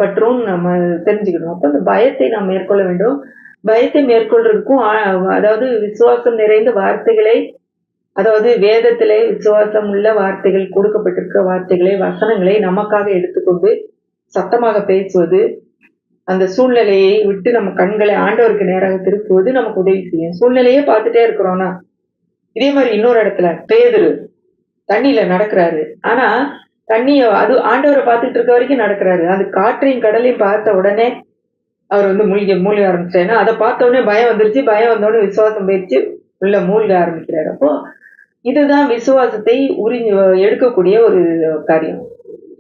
பற்றும் நம்ம தெரிஞ்சுக்கணும். அப்ப அந்த பயத்தை நாம் மேற்கொள்ள வேண்டும். பயத்தை மேற்கொள்றதுக்கும் அதாவது விசுவாசம் நிறைந்த வார்த்தைகளை, அதாவது வேதத்திலே விசுவாசம் உள்ள வார்த்தைகள், கொடுக்கப்பட்டிருக்கிற வார்த்தைகளை, வசனங்களை நமக்காக எடுத்துக்கொண்டு சத்தமாக பேசுவது, அந்த சூழ்நிலையை விட்டு நம்ம கண்களை ஆண்டவருக்கு நேராக திருப்புவது நமக்கு உதவி செய்யும். சூழ்நிலையே பார்த்துட்டே இருக்கிறோம்னா, இதே மாதிரி இன்னொரு இடத்துல பேதுரு தண்ணியில நடக்கிறாரு. ஆனா தண்ணிய அது ஆண்டவரை பார்த்துட்டு இருக்க வரைக்கும் நடக்கிறாரு. அது காற்றையும் கடலையும் பார்த்த உடனே அவர் வந்து மூழ்க ஆரம்பிச்சாரு. ஏன்னா அதை பார்த்த உடனே பயம் வந்துருச்சு. பயம் வந்த உடனே விசுவாசம் போயிடுச்சு. உள்ள மூழ்க ஆரம்பிக்கிறாரு. அப்போ இதுதான் விசுவாசத்தை எடுக்கக்கூடிய ஒரு காரியம்.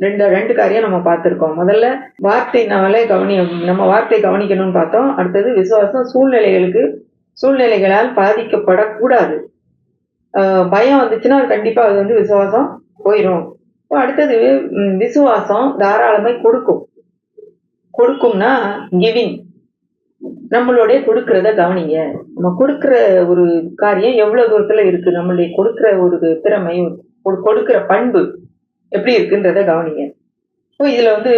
ரெண்டு காரியம் நம்ம பார்த்திருக்கோம். முதல்ல வார்த்தைனாலே நம்ம வார்த்தை கவனிக்கணும்னு பார்த்தோம். அடுத்தது விசுவாசம் சூழ்நிலைகளால் பாதிக்கப்படக்கூடாது. பயம் வந்துச்சுன்னா அது கண்டிப்பா அது வந்து விசுவாசம் போயிடும். அடுத்தது விசுவாசம் தாராளமை கொடுக்கும்னா கிவிங். நம்மளுடைய கொடுக்கறத கவனிங்க. நம்ம கொடுக்கிற ஒரு காரியம் எவ்வளவு தூரத்துல இருக்கு, நம்மளுடைய கொடுக்கிற ஒரு திறமை, கொடுக்கிற பண்பு எப்படி இருக்குன்றத கவனிங்க. இப்போ இதுல வந்து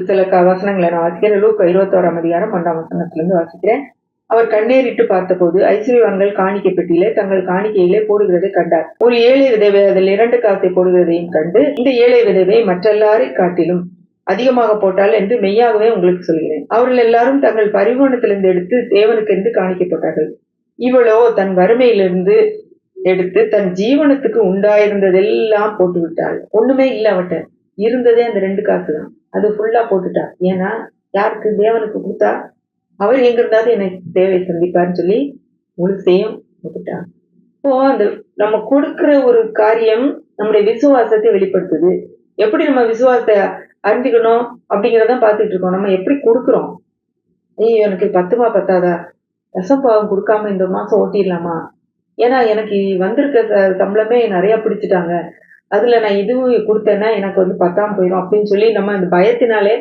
சில வசனங்களை நான் வாசிக்கிறேன். லூக்கா 21ஆம் அதிகாரம் 1ஆம் வசனத்துல இருந்து வாசிக்கிறேன். அவர் கண்ணேறிட்டு பார்த்தபோது ஐஸ்வர்யவான்கள் காணிக்கை பெட்டியிலே தங்கள் காணிக்கையிலே போடுகிறதை கண்டார். ஒரு ஏழை விதவை அதில் 2 காசை போடுகிறதையும் கண்டு, இந்த ஏழை விதவை மற்றெல்லாரை காட்டிலும் அதிகமாக போட்டால் என்று மெய்யாகவே உங்களுக்கு சொல்கிறேன். அவர்கள் எல்லாரும் தங்கள் பரிமாணத்திலிருந்து எடுத்து தேவனுக்கு என்று காணிக்கப்பட்டார்கள். இவளோ தன் வறுமையிலிருந்து எடுத்து தன் ஜீவனத்துக்கு உண்டாயிருந்ததெல்லாம் போட்டு விட்டாள். ஒண்ணுமே இல்ல அவட்ட. இருந்ததே அந்த 2 காசு தான். அது ஃபுல்லா போட்டுட்டா. ஏன்னா யாருக்கு? தேவனுக்கு கொடுத்தா அவர் எங்க இருந்தாலும் எனக்கு தேவை சந்திப்பார்னு சொல்லி முழுசையும் போட்டுட்டா. இப்போ அந்த நம்ம கொடுக்கிற ஒரு காரியம் நம்முடைய விசுவாசத்தை வெளிப்படுத்துது. எப்படி நம்ம விசுவாசத்தை அறிஞ்சுக்கணும் அப்படிங்கிறதான் பார்த்துட்டு இருக்கோம். நம்ம எப்படி கொடுக்குறோம்? ஐயோ எனக்கு 10 பத்தாதா, ரசப்பாவம் கொடுக்காம இந்த மாசம் ஓட்டிடலாமா, ஏன்னா எனக்கு வந்திருக்க சம்பளமே நிறைய பிடிச்சிட்டாங்க, அதுல நான் இதுவும் கொடுத்தேன்னா எனக்கு வந்து பத்தாம போயிடும் அப்படின்னு சொல்லி நம்ம அந்த பயத்தினாலே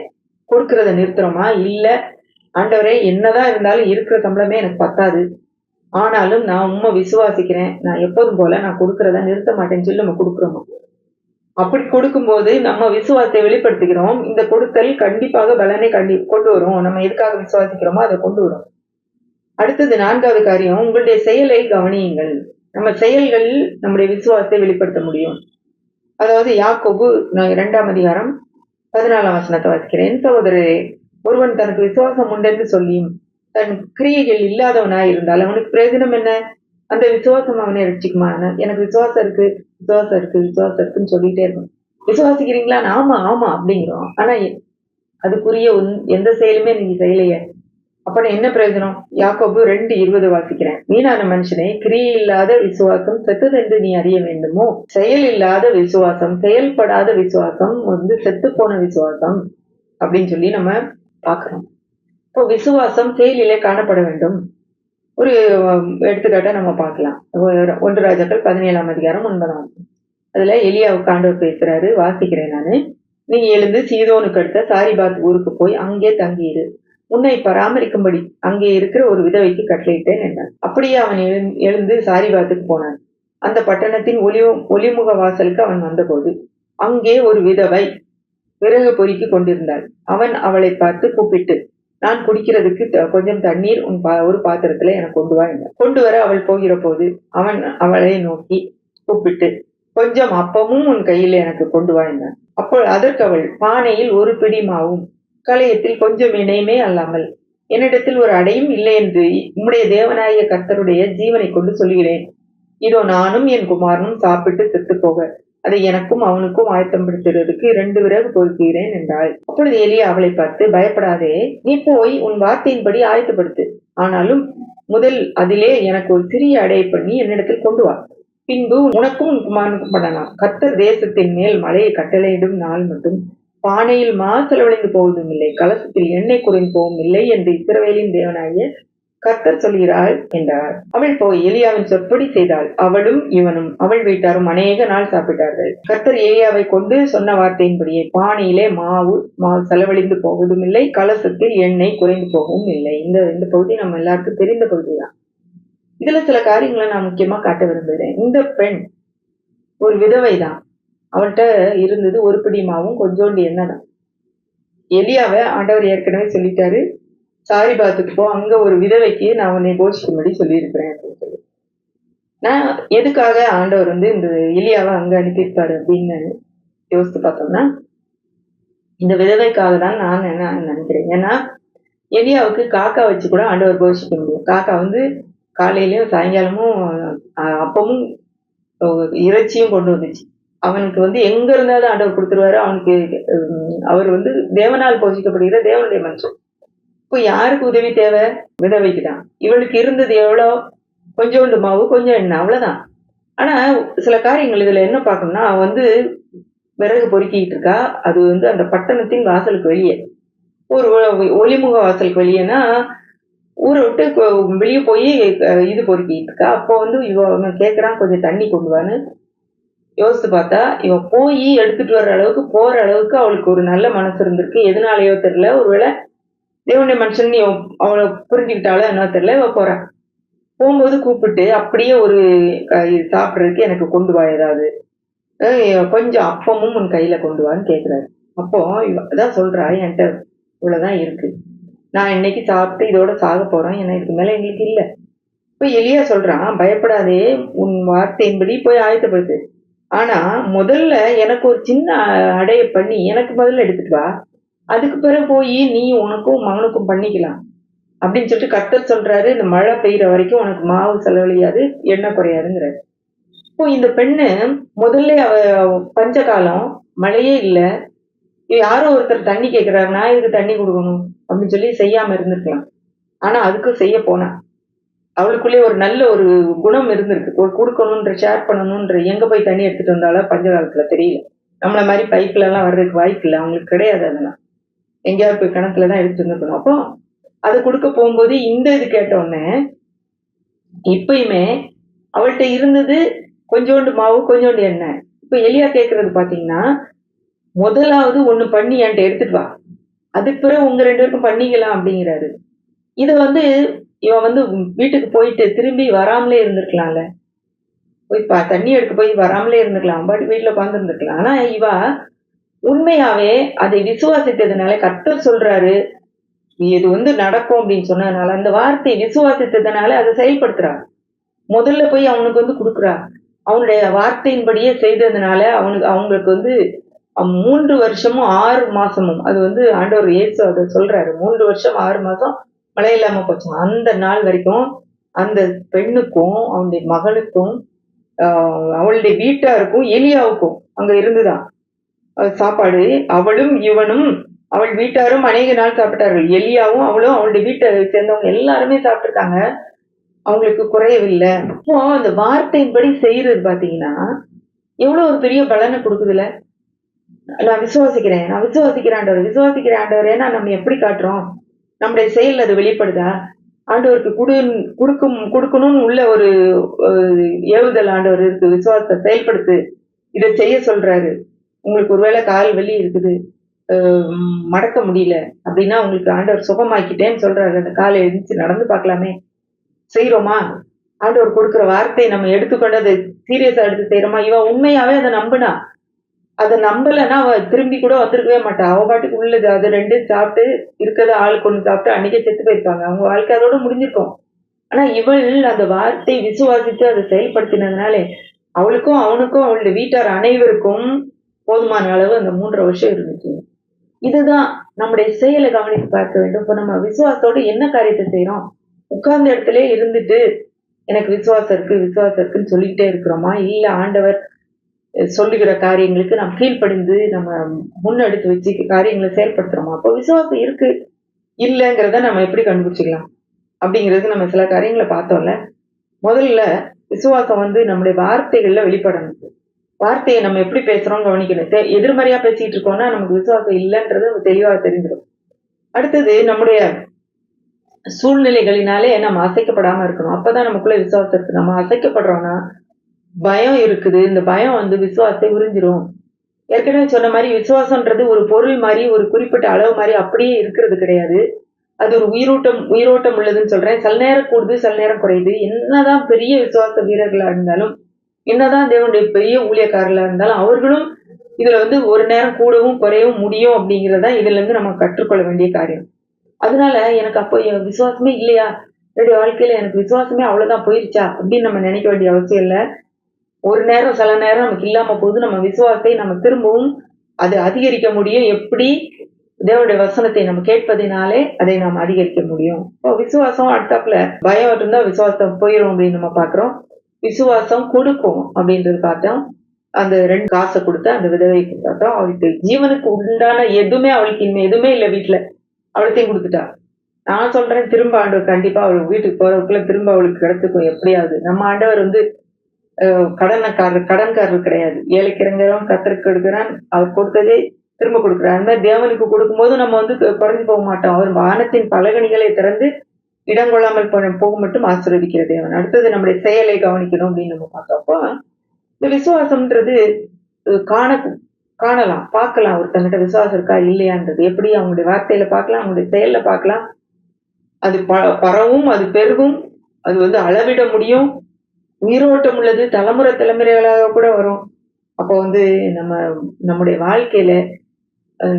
கொடுக்கறத நிறுத்துறோமா? இல்ல ஆண்டவரே என்னதான் இருந்தாலும் இருக்கிற சம்பளமே எனக்கு பத்தாது, ஆனாலும் நான் உண்மை விசுவாசிக்கிறேன், நான் எப்போதும் போல நான் கொடுக்கறத நிறுத்த மாட்டேன்னு சொல்லி நம்ம கொடுக்குறோமா? அப்படி கொடுக்கும்போது நம்ம விசுவாசத்தை வெளிப்படுத்திக்கிறோம். இந்த கொடுத்தல் கண்டிப்பாக பலனை கொண்டு வரும். நம்ம எதுக்காக விசுவாசிக்கிறோமோ அதை கொண்டு வரும். அடுத்தது 4வது காரியம், உங்களுடைய செயலை கவனியுங்கள். நம்ம செயல்கள் நம்முடைய விசுவாசத்தை வெளிப்படுத்த முடியும். அதாவது யாக்கோபு 2ஆம் அதிகாரம் 14ஆம் வசனத்தை வாசிக்கிறேன். சகோதரரே, ஒருவன் தனக்கு விசுவாசம் உண்டென்று சொல்லியும் தன் கிரியைகள் இல்லாதவனாய் இருந்தால் அவனுக்கு பிரயோஜனம் என்ன? அந்த விசுவாசம் அவனை ரட்சிக்குமா? எனக்கு விசுவாசம் இருக்குன்னு சொல்லிட்டே இருக்கும். விசுவாசிக்கிறீங்களா? ஆமா ஆமா அப்படிங்கிறோம். ஆனா அதுக்குரிய எந்த செயலுமே நீங்க செய்யலையே, அப்ப என்ன பிரயோஜனம்? யாக்கோபு 2:20 வாசிக்கிறேன். வீணான மனுஷனே, கிரியை இல்லாத விசுவாசம் செத்ததென்று நீ அறிய வேண்டுமோ? செயல் இல்லாத விசுவாசம், செயல்படாத விசுவாசம் வந்து செத்து போன விசுவாசம் அப்படின்னு சொல்லி நம்ம பார்க்கிறோம். இப்போ விசுவாசம் செயலிலே காணப்பட வேண்டும். ஒரு எடுத்துக்காட்டை நம்ம பார்க்கலாம். 1 ராஜாக்கள் 17ஆம் அதிகாரம் 9ஆம். அதுல எலியாவுக்கு ஆண்டவர் பேசுறாரு. வாசிக்கிறேன் நானு. நீ எழுந்து சீதோனுக்கு அடுத்த சாரிபாத் ஊருக்கு போய் அங்கே தங்கியிரு. உன்னை பராமரிக்கும்படி அங்கே இருக்கிற ஒரு விதவைக்கு கட்டளையிட்டேன் என்றான். அப்படியே அவன் எழுந்து சாரிபாத்துக்கு போனான். அந்த பட்டணத்தின் ஒளிமுக வாசலுக்கு அவன் வந்தபோது அங்கே ஒரு விதவை விறகு பொறுக்கி கொண்டிருந்தாள். அவன் அவளை பார்த்து கூப்பிட்டு, நான் குடிக்கிறதுக்கு கொஞ்சம் தண்ணீர் ஒரு பாத்திரத்துல எனக்கு கொண்டு வா என்றான். கொண்டு வர அவள் போகிற போது அவன் அவளை நோக்கி கூப்பிட்டு, கொஞ்சம் அப்பமும் உன் கையில எனக்கு கொண்டு வா என்றான். அப்போ அதற்கு அவள், பானையில் ஒரு பிடி மாவும் களையத்தில் கொஞ்சம் இணையுமே அல்லாமல் என்னிடத்தில் ஒரு அடையும் இல்லை என்று உம்முடைய தேவனாகிய கர்த்தருடைய ஜீவனை கொண்டு சொல்கிறேன். இதோ நானும் என் குமாரனும் சாப்பிட்டு செத்து போக அதை எனக்கும் அவனுக்கும் ஆயத்தப்படுத்துறதுக்கு 2 விறகு பொறுக்கிறேன் என்றாள். அப்பொழுது எலியா அவளை பார்த்து, பயப்படாதே, நீ போய் உன் வார்த்தையின்படி ஆயத்தப்படுத்து. ஆனாலும் முதல் அதிலே எனக்கு ஒரு சிறிய அடைய பண்ணி என்னிடத்தில் கொண்டு வா. பின்பு உனக்கும் உன் குமாரனுக்கும் பண்ணலாம். கர்த்தர் தேசத்தின் மேல் மழையை கட்டளையிடும் நாள் மட்டும் பானையில் செலவழிந்து போவதும் இல்லை, கலசத்தில் எண்ணெய் குறைந்து போவதும் இல்லை என்று இஸ்ரவேலின் தேவனாகிய கர்த்தர் சொல்கிறாள் என்றார். அவள் போய் எலியாவின் சொற்படி செய்தாள். அவளும் இவனும் அவள் வீட்டாரும் அநேக நாள் சாப்பிட்டார்கள். கர்த்தர் எலியாவை கொண்டு சொன்ன வார்த்தையின்படியே பானையிலே மாவு செலவழிந்து போவதும் இல்லை, கலசத்தில் எண்ணெய் குறைந்து போகவும் இல்லை. இந்த பகுதி நம்ம எல்லாருக்கும் தெரிந்த பகுதிதான். இதுல சில காரியங்களை நான் முக்கியமா காட்ட விரும்புகிறேன். இந்த பெண் ஒரு விதவைதான். அவள்கிட்ட இருந்தது ஒரு பிடி மாவும் கொஞ்சோண்டு எண்ணெய் தான். எலியாவை ஆண்டவர் ஏற்கனவே சொல்லிட்டாரு, சாரிபாத்துக்கு போ, அங்க ஒரு விதவைக்கு நான் உன்னை போஷிக்கும்படி சொல்லியிருக்கிறேன் அப்படின்னு சொல்லி. நான் எதுக்காக ஆண்டவர் இந்த எலியாவை அங்க அனுப்பியிருப்பாரு அப்படின்னு யோசித்து பார்த்தோம்னா, இந்த விதவைக்காக தான் நான் என்ன நினைக்கிறேன். ஏன்னா எலியாவுக்கு காக்கா வச்சு கூட ஆண்டவர் போஷிக்க முடியும். காக்கா காலையிலயும் சாயங்காலமும் அப்பமும் இறைச்சியும் கொண்டு வந்துச்சு. அவனுக்கு எங்க இருந்தாலும் ஆண்டவர் கொடுத்துருவாரு. அவனுக்கு அவர் தேவனால் போஷிக்கப்படுகிற தேவனுடைய மனுஷன். இப்போ யாருக்கு உதவி தேவை? விதவைக்கு தான். இவளுக்கு இருந்தது எவ்வளோ? கொஞ்சோண்டு மாவு, கொஞ்சம் எண்ணெய், அவ்வளவுதான். ஆனா சில காரியங்கள் இதுல என்ன பார்க்கணும்னா, விறகு பொறுக்கிட்டு இருக்கா. அது அந்த பட்டணத்தின் வாசலுக்கு வெளியே, ஒரு ஒளிமுக வாசலுக்கு வெளியேனா ஊரை விட்டு வெளியே போய் இது பொறுக்கிட்டு இருக்கா. அப்போ இவன் கேட்கறான், கொஞ்சம் தண்ணி கொண்டு வான்னு. யோசித்து பார்த்தா, இவன் போய் எடுத்துட்டு வர்ற அளவுக்கு போற அளவுக்கு அவளுக்கு ஒரு நல்ல மனசு இருந்திருக்கு. எதனாலயோ தெரியல, ஒருவேளை தேவனுடைய மனுஷன் அவளை புரிஞ்சுக்கிட்டாலோ என்ன தெரியல, இவ போறான். போகும்போது கூப்பிட்டு அப்படியே ஒரு சாப்பிட்றதுக்கு எனக்கு கொண்டு வா, ஏதாவது கொஞ்சம் அப்பமும் உன் கையில கொண்டு வான்னு கேட்கிறாரு. அப்போ அதான் சொல்றா, என்கிட்ட இவ்வளவுதான் இருக்கு, நான் இன்னைக்கு சாப்பிட்டு இதோட சாக போறேன், ஏன்னா இதுக்கு மேல எங்களுக்கு இல்ல. இப்ப எலியா சொல்றான், பயப்படாதே, உன் வார்த்தையின்படி போய் ஆயத்தப்படுத்து. ஆனா முதல்ல எனக்கு ஒரு சின்ன அடைய பண்ணி எனக்கு முதல்ல எடுத்துட்டு வா, அதுக்கு பிறகு போய் நீ உனக்கும் மகனுக்கும் பண்ணிக்கலாம் அப்படின்னு சொல்லிட்டு கர்த்தர் சொல்றாரு. இந்த மழை பெய்யற வரைக்கும் உனக்கு மாவு செலவழியாது, எண்ணெய் குறையாதுங்கிறாரு. இப்போ இந்த பெண்ணு முதல்ல பஞ்ச காலம், மழையே இல்ல, யாரோ ஒருத்தர் தண்ணி கேட்கிறாரு, நான் இதுக்கு தண்ணி கொடுக்கணும் அப்படின்னு சொல்லி செய்யாம இருந்திருக்கலாம். ஆனா அதுக்கும் செய்ய போனா. அவளுக்குள்ளே ஒரு நல்ல ஒரு குணம் இருந்திருக்கு. ஒரு கொடுக்கணும்ன்ற, ஷேர் பண்ணணும்ன்ற. எங்க போய் தண்ணி எடுத்துட்டு வந்தாலும் பஞ்ச காலத்துல தெரியல. நம்மள மாதிரி பைப்ல எல்லாம் வர்றதுக்கு வாய்ப்பு இல்லை, அவங்களுக்கு கிடையாது. அதெல்லாம் எங்கேயாவது போய் கிணத்துலதான் எடுத்துட்டு வந்துக்கணும். அப்போ அதை கொடுக்க போகும்போது இந்த இது கேட்ட உடனே இப்பயுமே அவள்கிட்ட இருந்தது கொஞ்சோண்டு மாவு, கொஞ்சோண்டு எண்ணெய். இப்ப எலியா கேட்கறது பாத்தீங்கன்னா, முதலாவது ஒண்ணு பண்ணி என்கிட்ட எடுத்துட்டு வா, அதுக்கு பிறகு உங்க 2 பேருக்கும் பண்ணிக்கலாம் அப்படிங்கிறாரு. இத இவன் வீட்டுக்கு போயிட்டு திரும்பி வராமலே இருந்திருக்கலாம்ல. போய் தண்ணி எடுக்க போய் வராமலே இருந்திருக்கலாம், பட் வீட்டுல உட்கார்ந்து இருந்திருக்கலாம். ஆனா இவ உண்மையாவே அதை விசுவாசித்ததுனால, கர்த்தர் சொல்றாரு இது நடக்கும் அப்படின்னு சொன்னதுனால, அந்த வார்த்தையை விசுவாசித்ததுனால அதை செயல்படுத்துறா. முதல்ல போய் அவனுக்கு கொடுக்குறா. அவனுடைய வார்த்தையின்படியே செய்ததுனால அவங்களுக்கு 3 வருஷமும் 6 மாசமும், அது ஆண்டவர் இயேசு அதை சொல்றாரு, 3 வருஷம் 6 மாசம் மழை இல்லாம போச்சு. அந்த நாள் வரைக்கும் அந்த பெண்ணுக்கும் அவனுடைய மகனுக்கும் அவளுடைய வீட்டாருக்கும் எலியாவுக்கும் அங்க இருந்துதான் சாப்பாடு. அவளும் இவனும் அவள் வீட்டாரும் அநேக நாள் சாப்பிட்டார்கள். எலியாவும் அவளும் அவளுடைய வீட்டை சேர்ந்தவங்க எல்லாருமே சாப்பிட்டுருக்காங்க, அவங்களுக்கு குறையவில்லை. அப்போ அந்த வார்த்தையின்படி செய்யறது பாத்தீங்கன்னா எவ்வளவு ஒரு பெரிய பலனை கொடுக்குதுல. நான் விசுவாசிக்கிறேன் ஆண்டவர். ஏன்னா நம்ம எப்படி காட்டுறோம், நம்முடைய செயல் அது வெளிப்படுதா? ஆண்டவருக்கு கொடுக்கணும்னு உள்ள ஒரு ஏவுதல் ஆண்டவர் இருக்கு. விசுவாசத்தை செயல்படுத்து, இதை செய்ய சொல்றாரு. உங்களுக்கு ஒருவேளை கால் வலி இருக்குது, மடக்க முடியல அப்படின்னா உங்களுக்கு ஆண்டவர் சுகமாக்கிட்டேன்னு சொல்றாரு. அந்த காலை எழுந்துச்சு நடந்து பார்க்கலாமே, செய்யறோமா? ஆண்டவர் கொடுக்குற வார்த்தையை நம்ம எடுத்துக்கொண்டு அதை சீரியஸா எடுத்து செய்யறோமா? இவன் உண்மையாவே அதை நம்பினா, அதை நம்பலைன்னா அவ திரும்பி கூட வந்திருக்கவே மாட்டா. அவ பாட்டுக்கு உள்ளது அது 2 சாப்பிட்டு இருக்கிறத ஆளுக்கு ஒண்ணு சாப்பிட்டு அன்னைக்கே செத்து போயிருப்பாங்க, அவங்க வாழ்க்கை அதோட முடிஞ்சிருக்கும். ஆனா இவள் அந்த வார்த்தை விசுவாசித்து அதை செயல்படுத்தினதுனாலே அவளுக்கும் அவனுக்கும் அவளுடைய வீட்டார் அனைவருக்கும் போதுமான அளவு அந்த 3 வருஷம் இருந்துச்சு. இதுதான் நம்முடைய செயலை கவனித்து பார்க்க வேண்டும். இப்ப நம்ம விசுவாசத்தோட என்ன காரியத்தை செய்யறோம்? உட்கார்ந்த இடத்துல இருந்துட்டு எனக்கு விசுவாசம் இருக்குன்னு சொல்லிக்கிட்டே இருக்கிறோமா? இல்ல ஆண்டவர் சொல்லுகிற காரியங்களுக்கு நாம் கீழ்ப்படிந்து நம்ம முன்னெடுத்து வச்சு காரியங்களை செயல்படுத்துறோமா? அப்போ விசுவாசம் இருக்கு இல்லைங்கிறத நம்ம எப்படி கண்டுபிடிச்சிக்கலாம் அப்படிங்கிறது நம்ம சில காரியங்களை பார்த்தோம்ல. முதல்ல விசுவாசம் நம்முடைய வார்த்தைகள்ல வெளிப்படணும். வார்த்தையை நம்ம எப்படி பேசுறோம் கவனிக்கணும். எதிர்மறையா பேசிட்டு இருக்கோம்னா நமக்கு விசுவாசம் இல்லைன்றது தெளிவாக தெரிஞ்சிடும். அடுத்தது நம்முடைய சூழ்நிலைகளினாலே நம்ம அசைக்கப்படாம இருக்கணும். அப்பதான் நமக்குள்ள விசுவாசம் இருக்கு. நம்ம அசைக்கப்படுறோம்னா பயம் இருக்குது. இந்த பயம் வந்து விசுவாசத்தை உறிஞ்சிரும். ஏற்கனவே சொன்ன மாரி விசுவாசம்ன்றது ஒரு பொருள் மாரி, ஒரு குறிப்பிட்ட அளவு மாரி அப்படியே இருக்கிறது கிடையாது. அது ஒரு உயிரோட்டம் உள்ளதுன்னு சொல்றேன். சில நேரம் கூடுது, சில நேரம் குறையுது. என்னதான் பெரிய விசுவாச வீரர்களா இருந்தாலும், என்னதான் தேவனுடைய பெரிய ஊழியக்காரர்களா இருந்தாலும், அவர்களும் இதுல வந்து ஒரு நேரம் கூடவும், குறையவும் முடியும் அப்படிங்கிறது தான் இதுல இருந்து நம்ம கற்றுக்கொள்ள வேண்டிய காரியம். அதனால எனக்கு அப்போ என் விசுவாசமே இல்லையா? என்னுடைய வாழ்க்கையில எனக்கு விசுவாசமே அவ்வளவுதான் போயிருச்சா? அப்படின்னு நம்ம நினைக்க வேண்டிய அவசியம் இல்ல. ஒரு நேரம், சில நேரம் நமக்கு இல்லாம போகுது. நம்ம விசுவாசத்தை நம்ம திரும்பவும் அது அதிகரிக்க முடியும். எப்படி? தேவனுடைய வசனத்தை நம்ம கேட்பதினாலே அதை நாம் அதிகரிக்க முடியும். இப்போ விசுவாசம் அடுத்தாப்புல பயம் இருந்தா விசுவாசம் போயிரும் அப்படின்னு நம்ம பார்க்கிறோம். விசுவாசம் கொடுக்கும் அப்படின்றது பார்த்தோம். அந்த 2 காசை கொடுத்து அந்த விதவைக்கு பார்த்தோம். அவளுக்கு ஜீவனுக்கு உண்டான எதுவுமே அவளுக்கு இனிமே எதுவுமே இல்ல வீட்டுல. அவளுத்தையும் கொடுத்துட்டா. நான் சொல்றேன் திரும்ப ஆண்டவர் கண்டிப்பா அவள் வீட்டுக்கு போறதுக்குள்ள திரும்ப அவளுக்கு கிடைச்சுக்கும் எப்படியாவது. நம்ம ஆண்டவர் வந்து கடன்காரர் கிடையாது. ஏழைக்கு இறங்குறவன் கர்த்தருக்கு கொடுக்கிறான். அவர் கொடுத்ததே திரும்ப கொடுக்கிறார். அந்த மாதிரி தேவனுக்கு கொடுக்கும்போது நம்ம வந்து குறைஞ்சு போக மாட்டோம். அவர் வானத்தின் பலகணிகளை திறந்து இடம் கொள்ளாமல் போக மட்டும் ஆசீர்வதிக்கிற தேவன். அடுத்தது நம்முடைய செயலை கவனிக்கணும் அப்படின்னு நம்ம பார்த்தோம். அப்போ இந்த விசுவாசம்ன்றது காண காணலாம், பார்க்கலாம். ஒருத்தங்கிட்ட விசுவாசம் இருக்கா இல்லையான்றது எப்படி அவங்களுடைய வார்த்தையில பார்க்கலாம், அவங்களுடைய செயல்ல பார்க்கலாம். அது பரவும், அது பெருகும், அது வந்து அளவிட முடியும். உயிரோட்டம் உள்ளது, தலைமுறைகளாக கூட வரும். அப்போ வந்து நம்ம நம்முடைய வாழ்க்கையில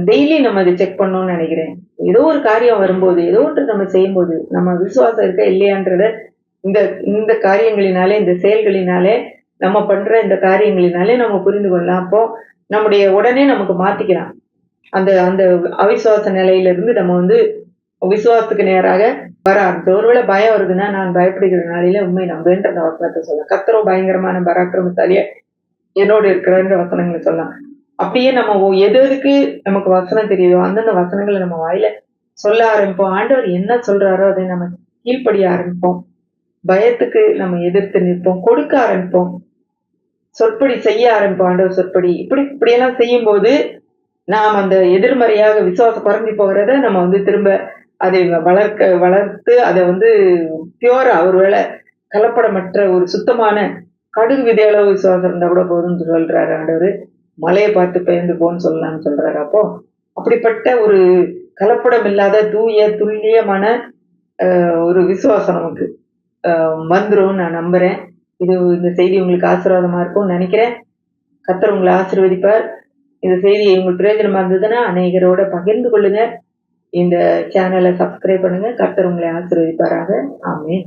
டெய்லி நம்ம அதை செக் பண்ணணும்னு நினைக்கிறேன். ஏதோ ஒரு காரியம் வரும்போது, ஏதோ ஒன்று நம்ம செய்யும்போது, நம்ம விசுவாசம் இருக்கா இல்லையான்றத இந்த இந்த காரியங்களினாலே, இந்த செயல்களினாலே, நம்ம பண்ற இந்த காரியங்களினாலே நம்ம புரிந்து கொள்ளலாம். அப்போ நம்முடைய உடனே நமக்கு மாத்திக்கலாம். அந்த அந்த அவிசுவாச நிலையில இருந்து நம்ம வந்து விசுவாசத்துக்கு நேராக வர ஆரம்பிச்சோம். ஒருவேளை பயம் வருதுன்னா, நான் பயப்படுகிற நாளில உண்மை நம்புன்ற அந்த வசனத்தை சொல்லலாம். கர்த்தரோ பயங்கரமான பராக்கிரமசாலியா என்னோடு இருக்கிறன்ற வசனங்களை சொல்லலாம். அப்படியே நம்ம எது எதுக்கு நமக்கு வசனம் தெரியுதோ அந்தந்த வசனங்களை நம்ம வாயில சொல்ல ஆரம்பிப்போம். ஆண்டவர் என்ன சொல்றாரோ அதை நம்ம கீழ்ப்படிய ஆரம்பிப்போம். பயத்துக்கு நம்ம எதிர்த்து நிற்போம், கொடுக்க ஆரம்பிப்போம், சொற்படி செய்ய ஆரம்பிப்போம். ஆண்டவர் சொற்படி இப்படியெல்லாம் செய்யும் போது நாம் அந்த எதிர்மறையாக விசுவாசம் குறைஞ்சி போகிறத நம்ம வந்து திரும்ப அதை வளர்த்து அதை வந்து பியூரா ஒருவேளை கலப்படமற்ற ஒரு சுத்தமான கடுகு விதை அளவு விசுவாசம் இருந்தா கூட போதும்னு சொல்றாரு ஆண்டவர். மலையை பார்த்து பெயர்ந்து போன்னு சொல்லலாம்னு சொல்றாரு. அப்போ அப்படிப்பட்ட ஒரு கலப்படம் இல்லாத தூய துல்லியமான ஒரு விசுவாசம் நமக்கு வந்துரும் நான் நம்புறேன். இந்த செய்தி உங்களுக்கு ஆசீர்வாதமா இருக்கும்னு நினைக்கிறேன். கர்த்தர் உங்களை ஆசீர்வதிப்பார். இந்த செய்தி உங்களுக்கு பிரயோஜனமா இருந்ததுன்னா அநேகரோட பகிர்ந்து கொள்ளுங்க. இந்த சேனலை சப்ஸ்கிரைப் பண்ணுங்க. கர்த்தர் உங்களை ஆசீர்வதிப்பாராக. ஆமென்.